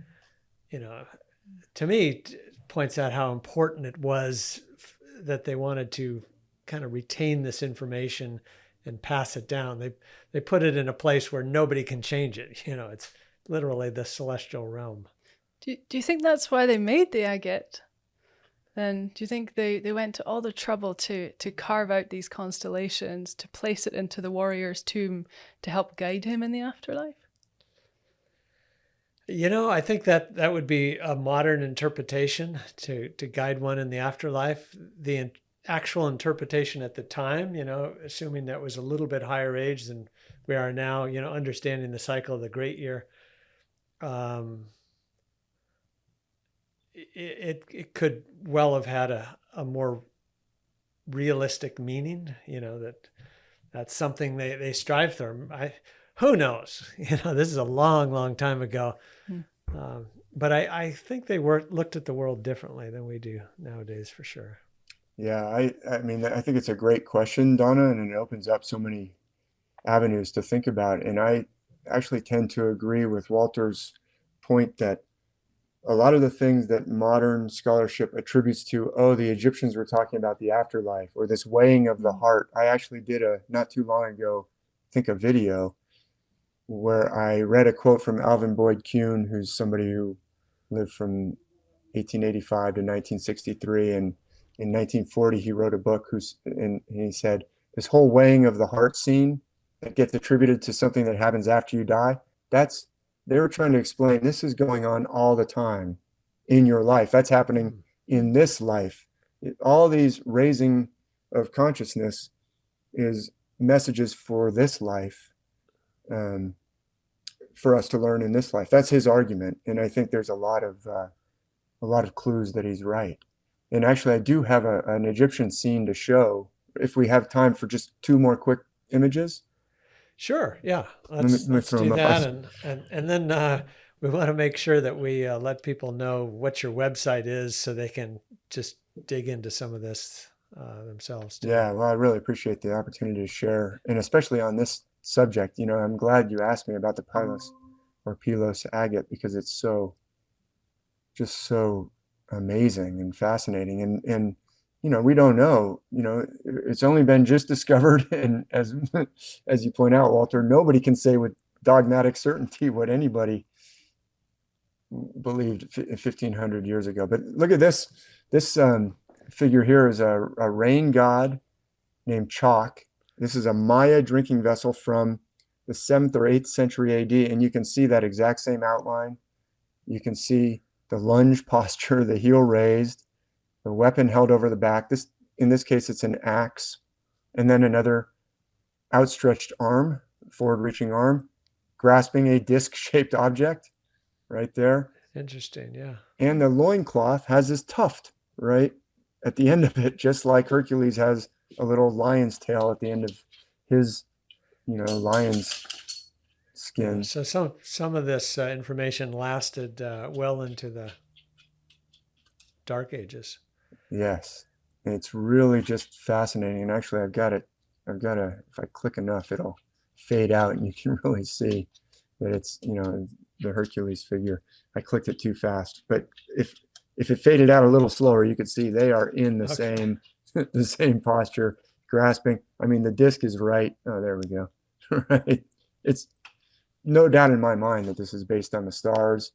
to me, points out how important it was that they wanted to kind of retain this information and pass it down. They put it in a place where nobody can change it. It's literally the celestial realm. Do you think that's why they made the agate? Then do you think they went to all the trouble to carve out these constellations, to place it into the warrior's tomb to help guide him in the afterlife? I think that would be a modern interpretation to guide one in the afterlife. The actual interpretation at the time, assuming that was a little bit higher age than we are now, understanding the cycle of the great year, it could well have had a more realistic meaning, that's something they strive for. Who knows? This is a long, long time ago. But I think they looked at the world differently than we do nowadays, for sure. Yeah, I mean, I think it's a great question, Donna, and it opens up so many avenues to think about. And I actually tend to agree with Walter's point that a lot of the things that modern scholarship attributes to, the Egyptians were talking about the afterlife or this weighing of the heart. I actually did not too long ago, a video where I read a quote from Alvin Boyd Kuhn, who's somebody who lived from 1885 to 1963. And in 1940, he wrote a book and he said, this whole weighing of the heart scene that gets attributed to something that happens after you die, they were trying to explain this is going on all the time in your life. That's happening in this life. All these raising of consciousness is messages for this life, for us to learn in this life. That's his argument. And I think there's a lot of clues that he's right. And actually, I do have an Egyptian scene to show if we have time for just two more quick images. Sure. Yeah. Let's do that. And then we want to make sure that we let people know what your website is so they can just dig into some of this themselves too. Yeah. Well, I really appreciate the opportunity to share, and especially on this subject. I'm glad you asked me about the Pylos or Pylos Agate, because it's just so amazing and fascinating. And we don't know, it's only been just discovered. And as you point out, Walter, nobody can say with dogmatic certainty what anybody believed 1,500 years ago. But look at this figure here is a rain god named Chalk. This is a Maya drinking vessel from the 7th or 8th century AD, and you can see that exact same outline. You can see the lunge posture, the heel raised, the weapon held over the back. In this case, it's an axe, and then another outstretched arm, forward-reaching arm, grasping a disc-shaped object right there. Interesting, yeah. And the loincloth has this tuft right at the end of it, just like Hercules has a little lion's tail at the end of his, lion's skin. Yeah, so some of this information lasted well into the Dark Ages. Yes, it's really just fascinating. And actually, I've got if I click enough, it'll fade out, and you can really see that it's, the Hercules figure. I clicked it too fast, but if it faded out a little slower, you could see they are in the same the same posture, grasping. I mean, the disc is right. Oh, there we go. Right. It's no doubt in my mind that this is based on the stars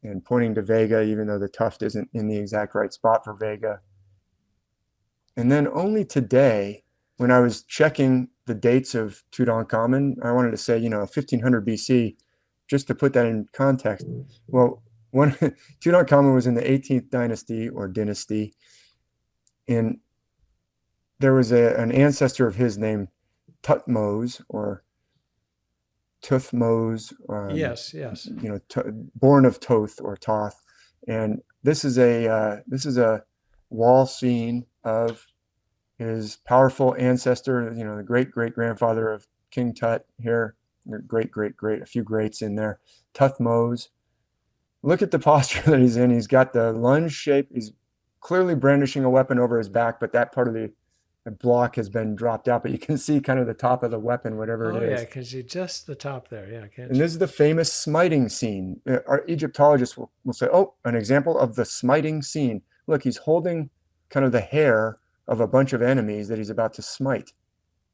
and pointing to Vega, even though the tuft isn't in the exact right spot for Vega. And then only today, when I was checking the dates of Tutankhamun, I wanted to say, 1500 BC, just to put that in context. Well, Tutankhamun was in the 18th dynasty or dynasty, and there was an ancestor of his named Tutmos or Tuthmos. Yes. Born of Toth or Toth, and this is a wall scene of his powerful ancestor. The great grandfather of King Tut here. Great, a few greats in there. Tuthmos. Look at the posture that he's in. He's got the lunge shape. He's clearly brandishing a weapon over his back, but that part of the block has been dropped out. But you can see kind of the top of the weapon, whatever it is. Oh, yeah, because you just the top there. Yeah, can't and this is the famous smiting scene. Our Egyptologists will say, oh, an example of the smiting scene. Look, he's holding kind of the hair of a bunch of enemies that he's about to smite.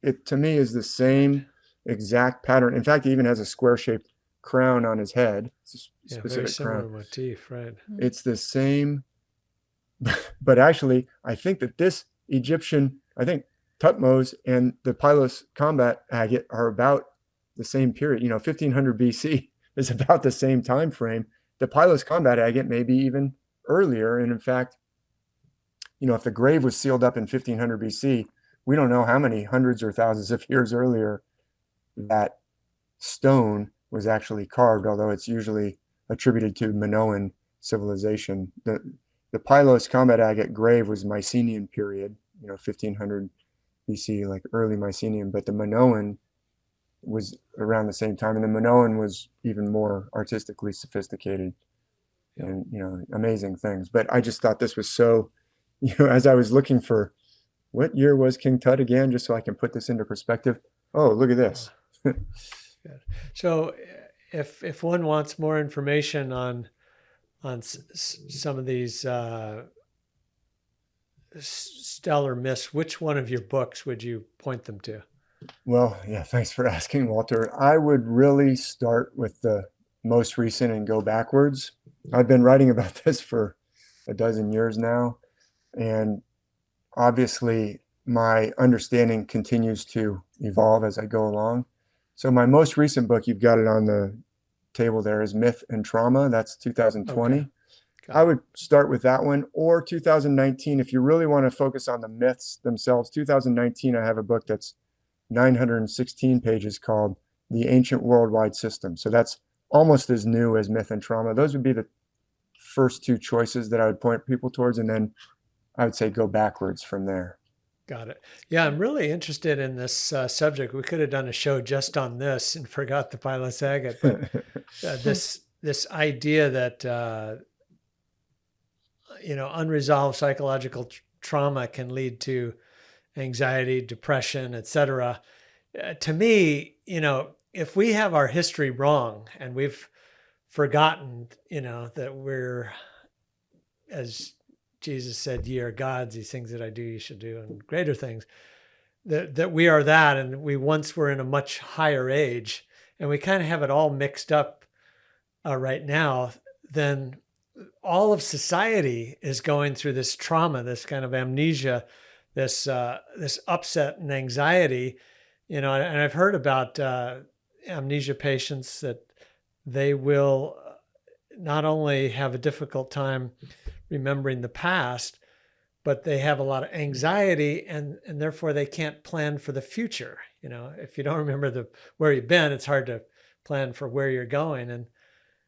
It, to me, is the same exact pattern. In fact, he even has a square-shaped crown on his head. It's a specific very similar crown. motif, right? It's the same, but actually, I think that this Egyptian, Tutmos and the Pylos Combat Agate are about the same period. 1500 BC is about the same time frame. The Pylos Combat Agate may be even earlier, and in fact, if the grave was sealed up in 1500 BC, we don't know how many hundreds or thousands of years earlier that stone was actually carved, although it's usually attributed to Minoan civilization. The Pylos Combat Agate grave was Mycenaean period, 1500 BC, like early Mycenaean, but the Minoan was around the same time, and the Minoan was even more artistically sophisticated and, amazing things. But I just thought this was so, as I was looking for what year was King Tut again, just so I can put this into perspective. Oh, look at this. So if one wants more information on some of these stellar myths, which one of your books would you point them to? Well, yeah, thanks for asking, Walter. I would really start with the most recent and go backwards. I've been writing about this for a dozen years now, and obviously my understanding continues to evolve as I go along. So my most recent book, you've got it on the table there, is Myth and Trauma. That's 2020. Okay. I would start with that one, or 2019 if you really want to focus on the myths themselves. 2019, I have a book that's 916 pages called The Ancient Worldwide System. So that's almost as new as Myth and Trauma. Those would be the first two choices that I would point people towards, and then I would say go backwards from there. Got it. Yeah, I'm really interested in this subject. We could have done a show just on this and forgot the Pylos Agate, but this idea that unresolved psychological trauma can lead to anxiety, depression, etc. To me, if we have our history wrong and we've forgotten, that we're, as Jesus said, ye are gods, these things that I do, you should do, and greater things, that we are that, and we once were in a much higher age, and we kind of have it all mixed up right now, then all of society is going through this trauma, this kind of amnesia, this upset and anxiety, and I've heard about amnesia patients that they will not only have a difficult time remembering the past, but they have a lot of anxiety, and therefore they can't plan for the future. If you don't remember where you've been, it's hard to plan for where you're going. And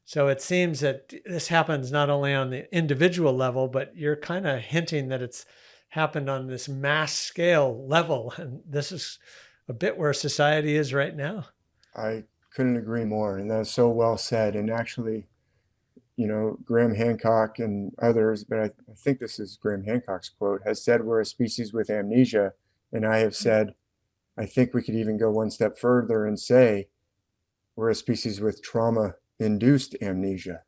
so it seems that this happens not only on the individual level, but you're kind of hinting that it's happened on this mass scale level. And this is a bit where society is right now. I couldn't agree more. And that's so well said. And actually, Graham Hancock and others, but I think this is Graham Hancock's quote, has said we're a species with amnesia. And I have said, I think we could even go one step further and say we're a species with trauma-induced amnesia,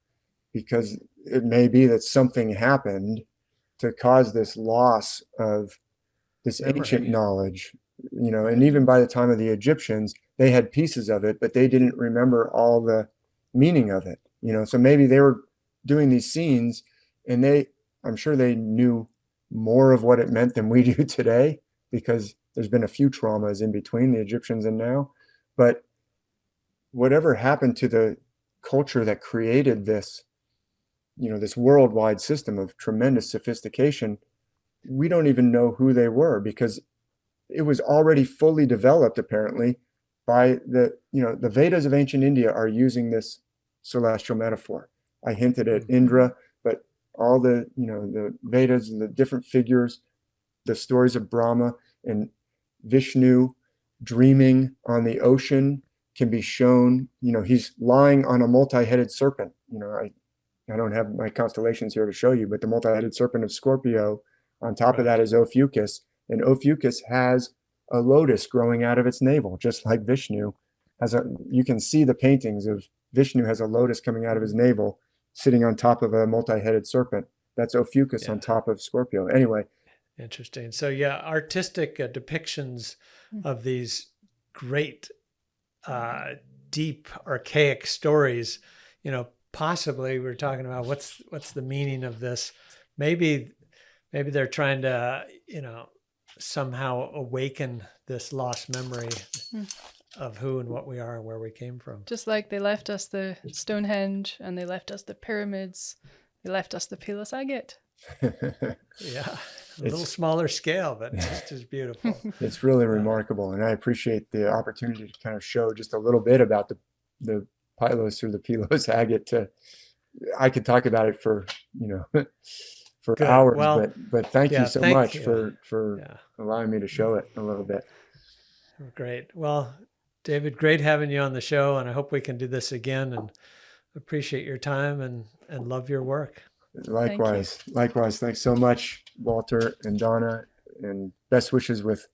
because it may be that something happened to cause this loss of this ancient knowledge, and even by the time of the Egyptians, they had pieces of it, but they didn't remember all the meaning of it. So maybe they were doing these scenes and I'm sure they knew more of what it meant than we do today, because there's been a few traumas in between the Egyptians and now. But whatever happened to the culture that created this, this worldwide system of tremendous sophistication, we don't even know who they were, because it was already fully developed apparently by the Vedas of ancient India are using this celestial metaphor. I hinted at Indra, but all the Vedas and the different figures, the stories of Brahma and Vishnu dreaming on the ocean can be shown. He's lying on a multi-headed serpent. I don't have my constellations here to show you, but the multi-headed serpent of Scorpio, on top of that is Ophiuchus, and Ophiuchus has a lotus growing out of its navel, just like Vishnu you can see the paintings of Vishnu has a lotus coming out of his navel, sitting on top of a multi-headed serpent. That's Ophiuchus on top of Scorpio. Anyway. Interesting. So artistic depictions of these great, deep, archaic stories, possibly we're talking about what's the meaning of this. Maybe they're trying to, somehow awaken this lost memory of who and what we are and where we came from. Just like they left us the Stonehenge and they left us the pyramids, they left us the Pylos Agate. Yeah, a little smaller scale, but just as beautiful. It's really remarkable, and I appreciate the opportunity to kind of show just a little bit about the Pylos or the Pylos Agate. I could talk about it for for Good. hours, well, but thank you so much for allowing me to show it a little bit. Great. Well, David, great having you on the show, and I hope we can do this again, and appreciate your time and love your work. Likewise. Thanks so much, Walter and Donna, and best wishes with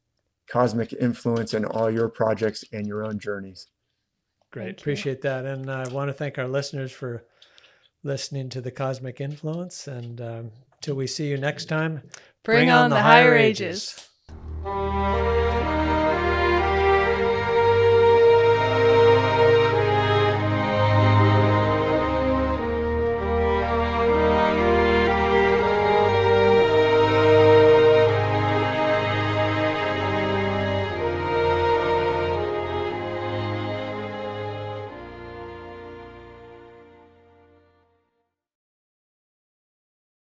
cosmic influence in all your projects and your own journeys. Great. Appreciate that. And I want to thank our listeners for listening to the Cosmic Influence. And till we see you next time, bring on the higher ages.